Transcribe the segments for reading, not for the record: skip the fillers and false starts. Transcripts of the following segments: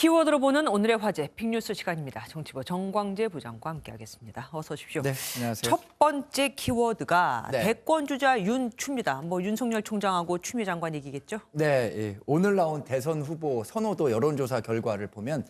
키워드로 보는 오늘의 화제 빅뉴스 시간입니다. 정치부 정광재 부장과 함께하겠습니다. 어서 오십시오. 네, 안녕하세요. 첫 번째 키워드가 네. 대권주자 윤추입니다. 윤석열 총장하고 추미애 장관 얘기겠죠? 네, 오늘 나온 대선 후보 선호도 여론조사 결과를 보면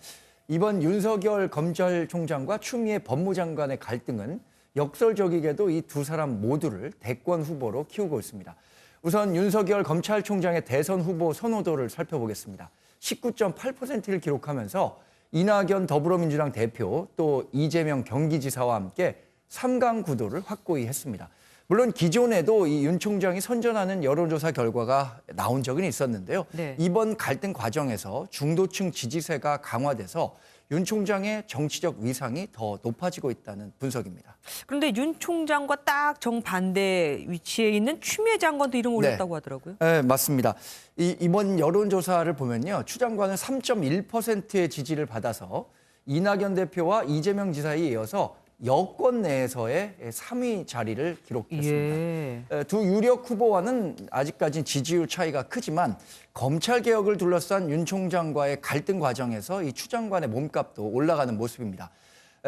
이번 윤석열 검찰총장과 추미애 법무장관의 갈등은 역설적이게도 이 두 사람 모두를 대권 후보로 키우고 있습니다. 우선 윤석열 검찰총장의 대선 후보 선호도를 살펴보겠습니다. 19.8%를 기록하면서 이낙연 더불어민주당 대표 또 이재명 경기지사와 함께 3강 구도를 확고히 했습니다. 물론 기존에도 이 윤 총장이 선전하는 여론조사 결과가 나온 적은 있었는데요. 네. 이번 갈등 과정에서 중도층 지지세가 강화돼서 윤 총장의 정치적 위상이 더 높아지고 있다는 분석입니다. 그런데 윤 총장과 딱 정반대 위치에 있는 추미애 장관도 이름 올렸다고 하더라고요. 네, 맞습니다. 이번 여론조사를 보면요. 추 장관은 3.1%의 지지를 받아서 이낙연 대표와 이재명 지사에 이어서 여권 내에서의 3위 자리를 기록했습니다. 예. 두 유력 후보와는 아직까지 지지율 차이가 크지만 검찰개혁을 둘러싼 윤 총장과의 갈등 과정에서 이 추 장관의 몸값도 올라가는 모습입니다.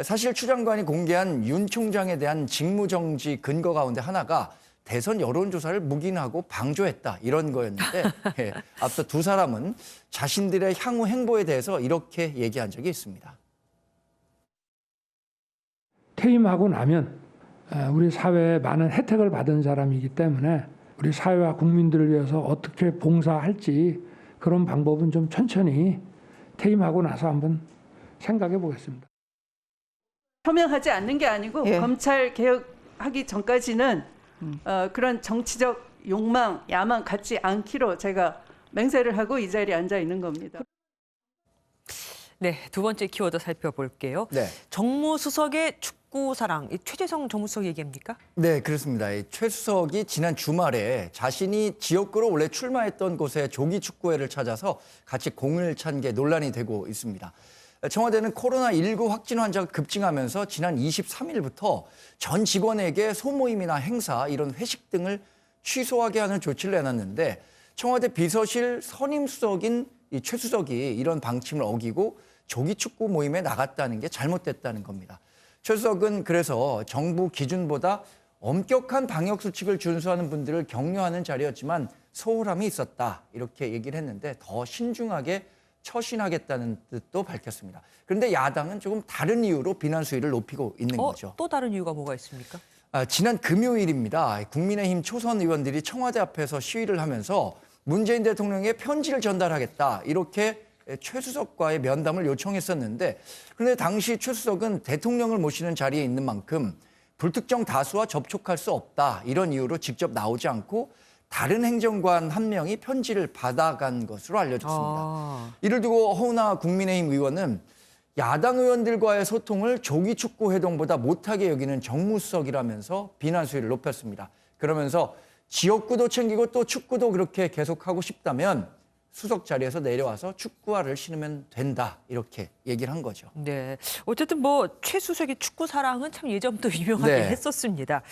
사실 추 장관이 공개한 윤 총장에 대한 직무정지 근거 가운데 하나가 대선 여론조사를 묵인하고 방조했다 이런 거였는데 앞서 두 사람은 자신들의 향후 행보에 대해서 이렇게 얘기한 적이 있습니다. 퇴임하고 나면 우리 사회에 많은 혜택을 받은 사람이기 때문에 우리 사회와 국민들을 위해서 어떻게 봉사할지 그런 방법은 좀 천천히 퇴임하고 나서 한번 생각해 보겠습니다. 표명하지 않는 게 아니고 검찰 개혁하기 전까지는 그런 정치적 욕망, 야망 갖지 않기로 제가 맹세를 하고 이 자리에 앉아 있는 겁니다. 네, 두 번째 키워드 살펴볼게요. 네. 정무수석의 축구 사랑, 최재성 정무수석 얘기입니까? 네, 그렇습니다. 최 수석이 지난 주말에 자신이 지역구로 원래 출마했던 곳에 조기 축구회를 찾아서 같이 공을 찬 게 논란이 되고 있습니다. 청와대는 코로나19 확진 환자가 급증하면서 지난 23일부터 전 직원에게 소모임이나 행사, 이런 회식 등을 취소하게 하는 조치를 내놨는데 청와대 비서실 선임 수석인 이 최 수석이 이런 방침을 어기고 조기 축구 모임에 나갔다는 게 잘못됐다는 겁니다. 최 수석은 그래서 정부 기준보다 엄격한 방역 수칙을 준수하는 분들을 격려하는 자리였지만 소홀함이 있었다 이렇게 얘기를 했는데 더 신중하게 처신하겠다는 뜻도 밝혔습니다. 그런데 야당은 조금 다른 이유로 비난 수위를 높이고 있는 거죠. 또 다른 이유가 뭐가 있습니까? 지난 금요일입니다. 국민의힘 초선 의원들이 청와대 앞에서 시위를 하면서 문재인 대통령에게 편지를 전달하겠다 이렇게 최 수석과의 면담을 요청했었는데 그런데 당시 최 수석은 대통령을 모시는 자리에 있는 만큼 불특정 다수와 접촉할 수 없다 이런 이유로 직접 나오지 않고 다른 행정관 한 명이 편지를 받아간 것으로 알려졌습니다. 이를 두고 허은하 국민의힘 의원은 야당 의원들과의 소통을 조기 축구 회동보다 못하게 여기는 정무수석이라면서 비난 수위를 높였습니다. 그러면서 지역구도 챙기고 또 축구도 그렇게 계속하고 싶다면 수석 자리에서 내려와서 축구화를 신으면 된다 이렇게 얘기를 한 거죠. 네, 어쨌든 최 수석의 축구 사랑은 참 예전부터 유명하게 네. 했었습니다.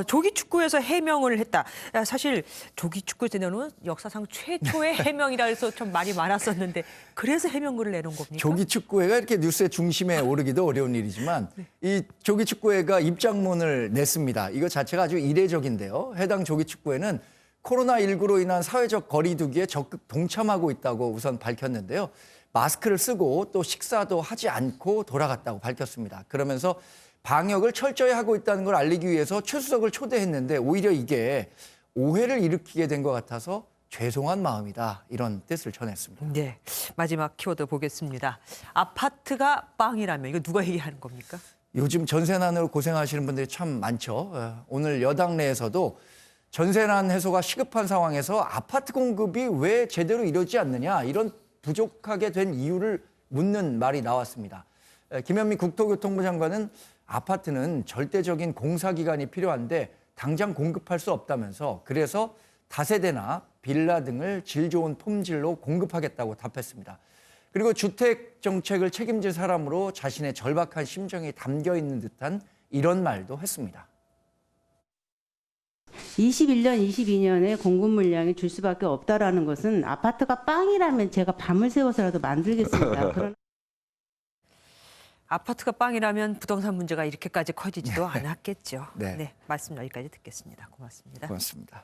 조기 축구에서 해명을 했다. 사실 조기 축구 제도는 역사상 최초의 해명이라 해서 좀 말이 많았었는데 그래서 해명글을 내놓은 겁니까? 조기 축구회가 이렇게 뉴스의 중심에 오르기도 어려운 일이지만 이 조기 축구회가 입장문을 냈습니다. 이거 자체가 아주 이례적인데요. 해당 조기 축구회는 코로나19로 인한 사회적 거리 두기에 적극 동참하고 있다고 우선 밝혔는데요. 마스크를 쓰고 또 식사도 하지 않고 돌아갔다고 밝혔습니다. 그러면서 방역을 철저히 하고 있다는 걸 알리기 위해서 최 수석을 초대했는데 오히려 이게 오해를 일으키게 된 것 같아서 죄송한 마음이다 이런 뜻을 전했습니다. 네, 마지막 키워드 보겠습니다. 아파트가 빵이라면 이거 누가 얘기하는 겁니까? 요즘 전세난으로 고생하시는 분들이 참 많죠. 오늘 여당 내에서도 전세난 해소가 시급한 상황에서 아파트 공급이 왜 제대로 이루어지지 않느냐 이런 부족하게 된 이유를 묻는 말이 나왔습니다. 김현미 국토교통부 장관은 아파트는 절대적인 공사기간이 필요한데 당장 공급할 수 없다면서 그래서 다세대나 빌라 등을 질 좋은 품질로 공급하겠다고 답했습니다. 그리고 주택 정책을 책임질 사람으로 자신의 절박한 심정이 담겨 있는 듯한 이런 말도 했습니다. 21년, 22년에 공급 물량이 줄 수밖에 없다라는 것은 아파트가 빵이라면 제가 밤을 새워서라도 만들겠습니다. 그런 아파트가 빵이라면 부동산 문제가 이렇게까지 커지지도 않았겠죠. 네. 네, 말씀 여기까지 듣겠습니다. 고맙습니다. 고맙습니다.